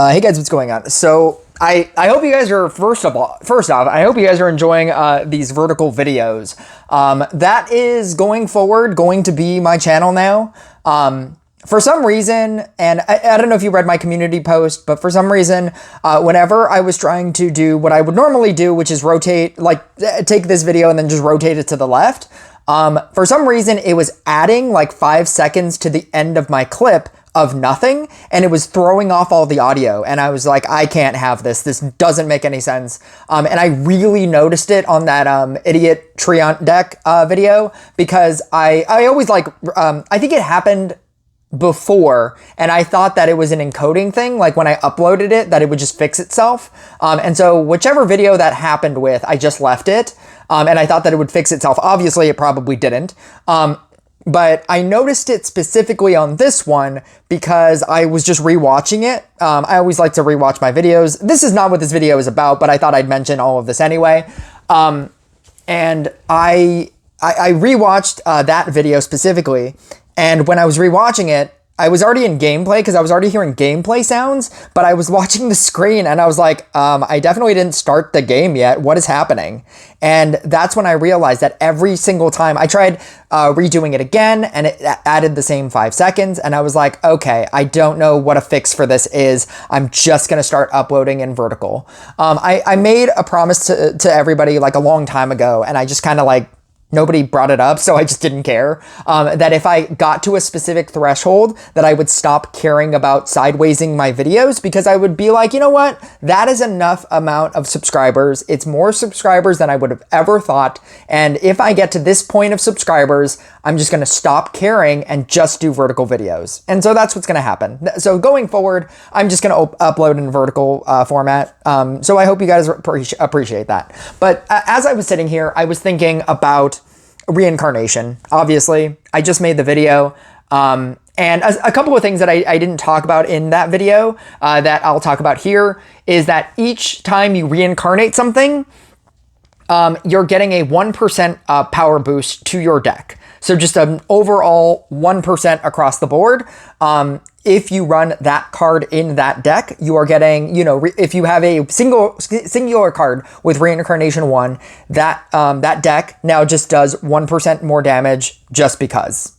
Hey guys, what's going on? So I hope you guys are first off, I hope you guys are enjoying these vertical videos. That is going forward going to be my channel now. For some reason, and I don't know if you read my community post, but for some reason, whenever I was trying to do what I would normally do, which is rotate, like take this video and then just rotate it to the left, for some reason it was adding like 5 seconds to the end of my clip of nothing, and it was throwing off all the audio, and I was like, I can't have this. This doesn't make any sense. And I really noticed it on that idiot Treant deck video, because I always like, I think it happened before, and I thought that it was an encoding thing, like when I uploaded it, that it would just fix itself. And so whichever video that happened with, I just left it, and I thought that it would fix itself. Obviously, it probably didn't. But I noticed it specifically on this one because I was just rewatching it. I always like to rewatch my videos. This is not what this video is about, but I thought I'd mention all of this anyway. And I rewatched that video specifically. And when I was rewatching it, I was already in gameplay because I was already hearing gameplay sounds, but I was watching the screen and I was like, I definitely didn't start the game yet. What is happening? And that's when I realized that every single time I tried redoing it again, and it added the same 5 seconds. And I was like, okay, I don't know what a fix for this is. I'm just going to start uploading in vertical. I made a promise to everybody like a long time ago, and I just kind of like, nobody brought it up, so I just didn't care, that if I got to a specific threshold, that I would stop caring about sidewaysing my videos, because I would be like, you know what? That is enough amount of subscribers. It's more subscribers than I would have ever thought. And if I get to this point of subscribers, I'm just going to stop caring and just do vertical videos. And so that's what's going to happen. So going forward, I'm just going to upload in vertical format. So I hope you guys appreciate that. But as I was sitting here, I was thinking about reincarnation. Obviously, I just made the video. And a couple of things that I didn't talk about in that video that I'll talk about here is that each time you reincarnate something, you're getting a 1% power boost to your deck. So just an overall 1% across the board. If you run that card in that deck, you are getting, you know, if you have a singular card with Reincarnation 1, that deck now just does 1% more damage just because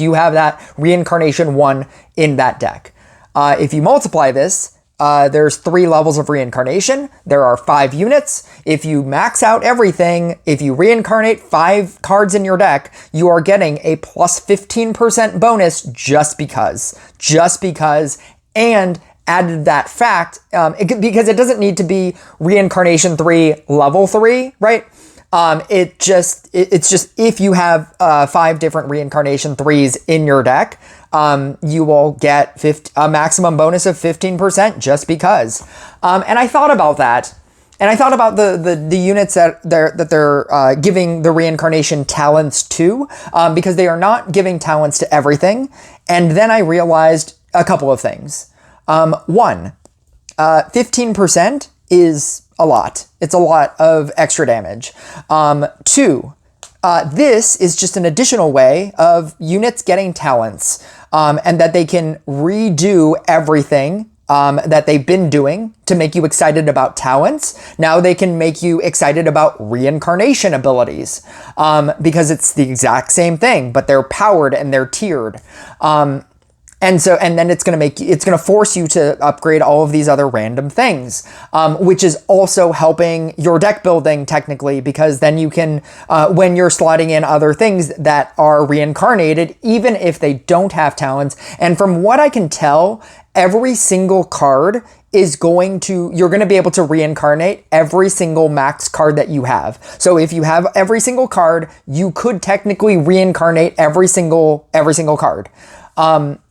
you have that Reincarnation 1 in that deck. If you multiply this, there's 3 levels of reincarnation. There are 5 units. If you max out everything, if you reincarnate 5 cards in your deck, you are getting a plus 15% bonus just because, and added that fact, because it doesn't need to be reincarnation 3 level 3, right? It's just if you have 5 different reincarnation 3s in your deck, you will get a maximum bonus of 15% just because. And I thought about that, and I thought about the units that they're giving the reincarnation talents to, because they are not giving talents to everything. And then I realized a couple of things. 1, 15% is a lot. It's a lot of extra damage. 2, this is just an additional way of units getting talents, and that they can redo everything that they've been doing to make you excited about talents. Now they can make you excited about reincarnation abilities, because it's the exact same thing, but they're powered and they're tiered. And then it's going to force you to upgrade all of these other random things, which is also helping your deck building technically, because then you can, when you're slotting in other things that are reincarnated, even if they don't have talents. And from what I can tell, every single card you're going to be able to reincarnate every single max card that you have. So if you have every single card, you could technically reincarnate every single card.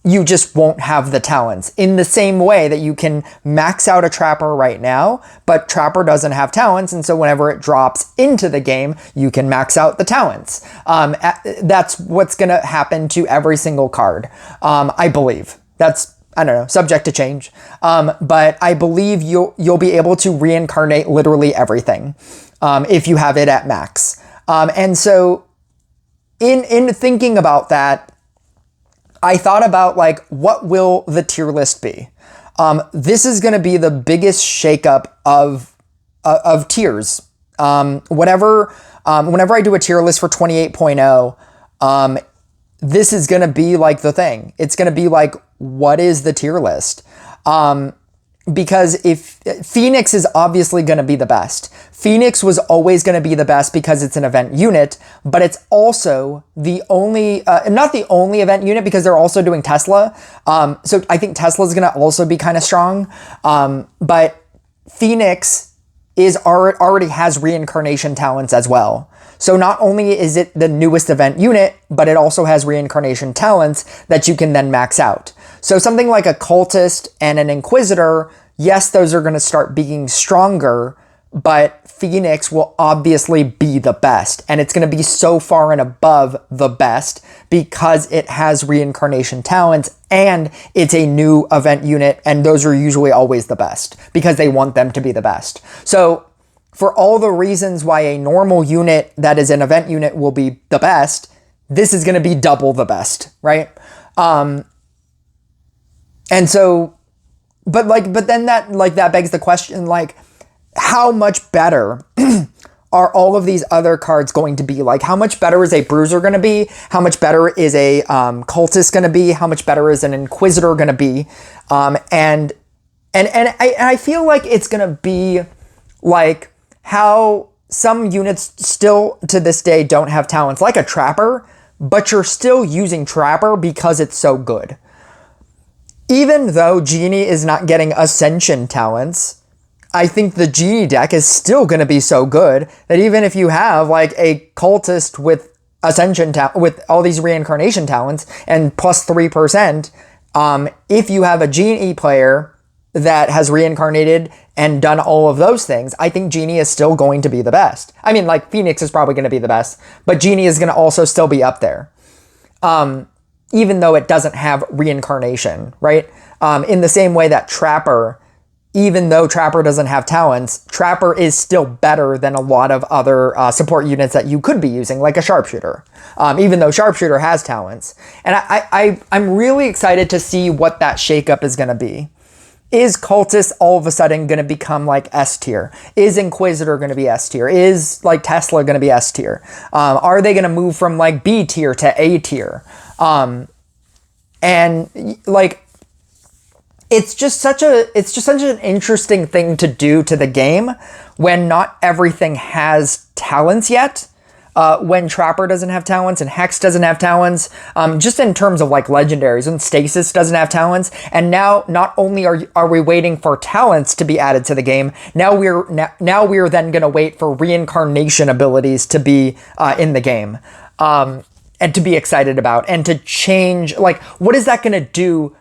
You just won't have the talents, in the same way that you can max out a Trapper right now, but Trapper doesn't have talents, and so whenever it drops into the game, you can max out the talents. That's what's going to happen to every single card, I believe. That's, I don't know, subject to change. But I believe you'll be able to reincarnate literally everything if you have it at max. And so in thinking about that, I thought about, like, what will the tier list be? This is going to be the biggest shakeup of tiers. Whenever I do a tier list for 28.0, this is going to be like the thing. It's going to be like, what is the tier list? Because if Phoenix is obviously going to be the best. Phoenix was always going to be the best because it's an event unit, but it's also the only, not the only event unit, because they're also doing Tesla. So I think Tesla is going to also be kind of strong. But Phoenix already has reincarnation talents as well. So not only is it the newest event unit, but it also has reincarnation talents that you can then max out. So something like a cultist and an inquisitor, yes, those are going to start being stronger, but Phoenix will obviously be the best. And it's going to be so far and above the best because it has reincarnation talents and it's a new event unit. And those are usually always the best because they want them to be the best. So for all the reasons why a normal unit that is an event unit will be the best, this is going to be double the best, right? And so, but then that begs the question, like, how much better are all of these other cards going to be? Like, how much better is a bruiser going to be? How much better is a cultist going to be? How much better is an inquisitor going to be? And I feel like it's going to be like how some units still to this day don't have talents, like a trapper, but you're still using trapper because it's so good. Even though Genie is not getting Ascension talents, I think the Genie deck is still going to be so good that even if you have like a cultist with Ascension with all these reincarnation talents and plus 3%, if you have a Genie player that has reincarnated and done all of those things, I think Genie is still going to be the best. I mean, like, Phoenix is probably going to be the best, but Genie is going to also still be up there. Even though it doesn't have reincarnation, right? In the same way that Trapper, even though Trapper doesn't have talents, Trapper is still better than a lot of other support units that you could be using, like a Sharpshooter, even though Sharpshooter has talents. And I'm really excited to see what that shakeup is going to be. Is Cultist all of a sudden going to become like S tier? Is Inquisitor going to be S tier? Is like Tesla going to be S tier? Are they going to move from like B tier to A tier? And like, it's just such an interesting thing to do to the game when not everything has talents yet. When Trapper doesn't have talents and Hex doesn't have talents, just in terms of like legendaries, and Stasis doesn't have talents. And now not only are we waiting for talents to be added to the game, now we're then going to wait for reincarnation abilities to be in the game, and to be excited about and to change. Like, what is that going to do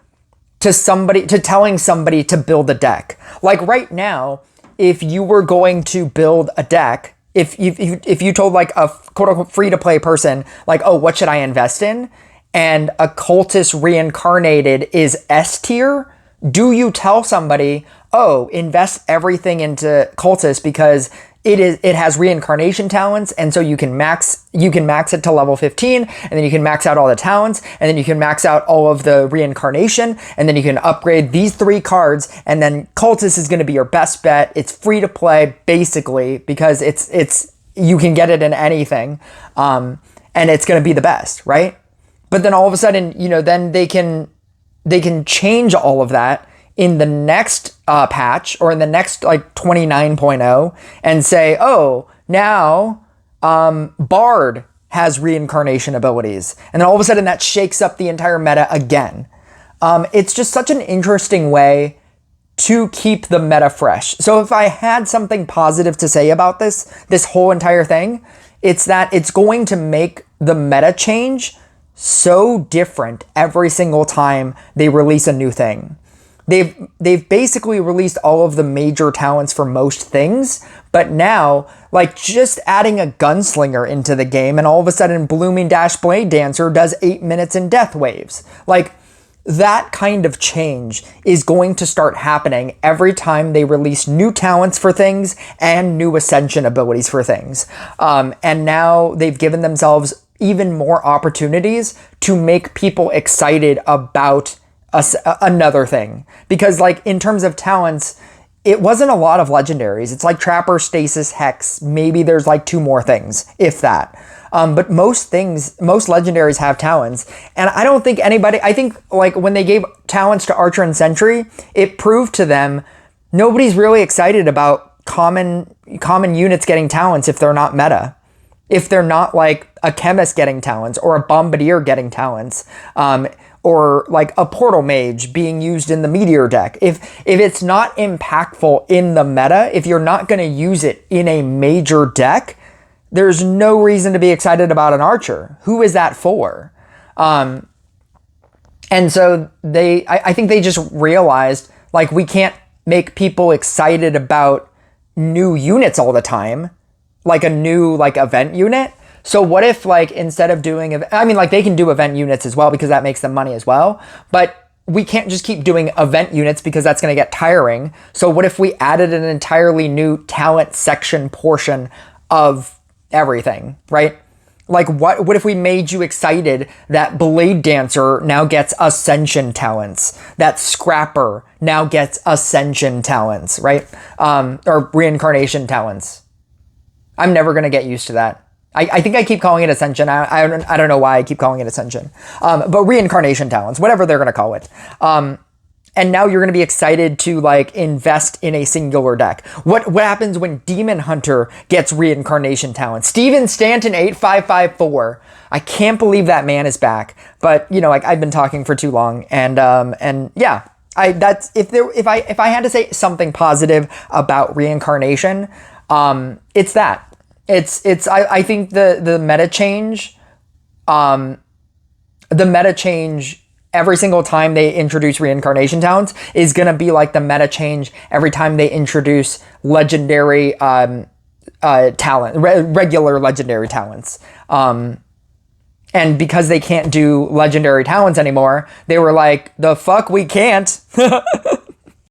to somebody, to telling somebody to build a deck? Like right now, if you were going to build a deck, if you told like a quote unquote free to play person, like, oh, what should I invest in? And a cultist reincarnated is S tier, do you tell somebody, oh, invest everything into cultist because it has reincarnation talents, and so you can max it to level 15, and then you can max out all the talents, and then you can max out all of the reincarnation, and then you can upgrade these 3 cards, and then cultist is going to be your best bet. It's free to play basically because it's you can get it in anything, and it's going to be the best, right? But then all of a sudden, then they can change all of that in the next patch, or in the next like 29.0, and say, oh, now Bard has reincarnation abilities. And then all of a sudden that shakes up the entire meta again. It's just such an interesting way to keep the meta fresh. So if I had something positive to say about this whole entire thing, it's that it's going to make the meta change so different every single time they release a new thing. They've basically released all of the major talents for most things, but now, like, just adding a gunslinger into the game, and all of a sudden Blooming Dash Blade Dancer does 8 minutes in death waves. Like, that kind of change is going to start happening every time they release new talents for things and new ascension abilities for things. And now they've given themselves even more opportunities to make people excited about another thing. Because like in terms of talents, it wasn't a lot of legendaries. It's like Trapper, Stasis, Hex. Maybe there's like 2 more things, if that. But most legendaries have talents. And I don't think I think like when they gave talents to Archer and Sentry, it proved to them nobody's really excited about common units getting talents if they're not meta. If they're not like a Chemist getting talents or a Bombardier getting talents. Or like a Portal Mage being used in the Meteor deck. If it's not impactful in the meta, if you're not going to use it in a major deck, there's no reason to be excited about an Archer. Who is that for? And so I think they just realized like we can't make people excited about new units all the time, like a new like event unit. So what if like instead of doing, I mean like they can do event units as well because that makes them money as well, but we can't just keep doing event units because that's going to get tiring. So what if we added an entirely new talent section portion of everything, right? Like what if we made you excited that Blade Dancer now gets Ascension talents, that Scrapper now gets Ascension talents, right? Or Reincarnation talents. I'm never going to get used to that. I think I keep calling it Ascension. I don't know why I keep calling it Ascension. But Reincarnation talents, whatever they're going to call it. And now you're going to be excited to like invest in a singular deck. What happens when Demon Hunter gets Reincarnation talents? Steven Stanton 8554. I can't believe that man is back. But you know, like I've been talking for too long, and yeah, if I had to say something positive about Reincarnation, it's that. I think the meta change, every single time they introduce Reincarnation talents is going to be like the meta change every time they introduce legendary, regular legendary talents. And because they can't do legendary talents anymore, they were like, the fuck we can't.